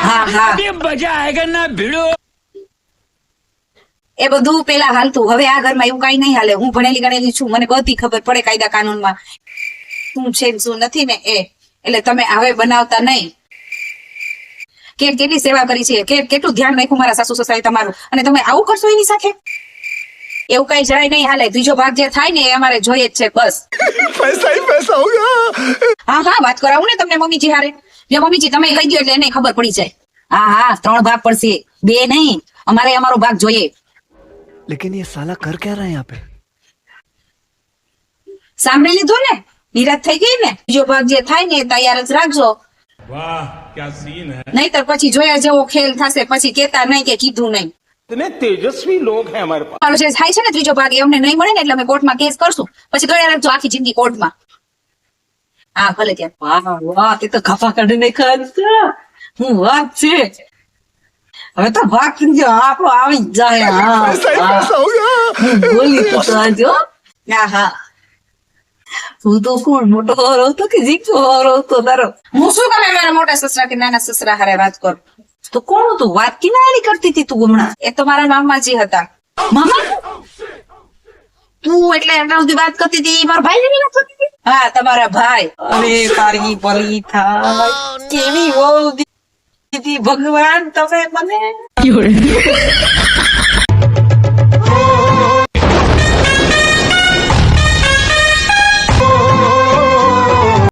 હા હા मजा आएगा ना भिड़ो। એ બધું પેલા હાલતું, હવે આ ઘરમાં એવું કઈ નહીં હાલે. હું ભણેલી ગણેલી છું, મને બધી ખબર પડે કાયદા કાનૂનમાં શું છે ને શું નથી ને એ. એટલે તમે હવે બનાવતા નહીં. કેટલી સેવા કરી છે, કેટલું ધ્યાન રાખ્યું મારા સાસુ સસરાએ તમારું, અને તમે આવું કરશો એની સાથે? એવું કઈ જરાય નહીં હાલે. ત્રીજો ભાગ જે થાય ને એ અમારે જોઈએ જ છે બસ. પૈસા ही पैसा होगा। હા હા વાત કરાવું ને તમને મમ્મીજી હારે. જો મમ્મીજી તમે કહી દો એટલે એને ખબર પડી જાય. હા હા 3 ભાગ પડશે, 2 નહીં. અમારે અમારો ભાગ જોઈએ. लेकिन ये साला कर क्या रहा है यहाँ पे? સાંભળી લીધું ને? નિરાશ થઈ ગઈ ને? બીજો ભાગ જે થાય ને એ તૈયાર જ રાખજો. वाह क्या सीन है। નહીતર પછી જોયા જેવો ખેલ થશે, પછી કેતા નહીં કે કીધું નહીં. इतने तेजस्वी लोग हैं हमारे पास। મારો જે થાય છે ને ત્રીજો ભાગ એ અમને નહીં મળે ને એટલે અમે કોર્ટમાં કેસ કરશું. પછી ગળ્યા રાખજો આખી જિંદગી કોર્ટમાં. હા ભલે ત્યાં. વાહ વાહ તે તો ખફા કાઢીને ખાધા. હું વાત છે. હવે તો ભાગ ત્રીજો આપણો આવી જ જાય. હા पैसा ही पैसा होगा। બોલી તો સાજો. હા હા તું તો કોણ મોટો હોરો હતો કે જીકો હોરો હતો તારો? હું શું કરે મારા મોટા સસરા કે નાના સસરા હારે વાત કરું? તો કોણ હતું? વાત કિનારી કરતી હતી તું હમણાં? એ તો મારા મામાજી હતા. મામા તું એટલે એટલા સુધી વાત કરતી હતી મારા ભાઈ ની વાત કરતી હતી? હા તમારા ભાઈ. અરે તારી ભલી થાય. કેવી વહુ દીધી ભગવાન તમે મને.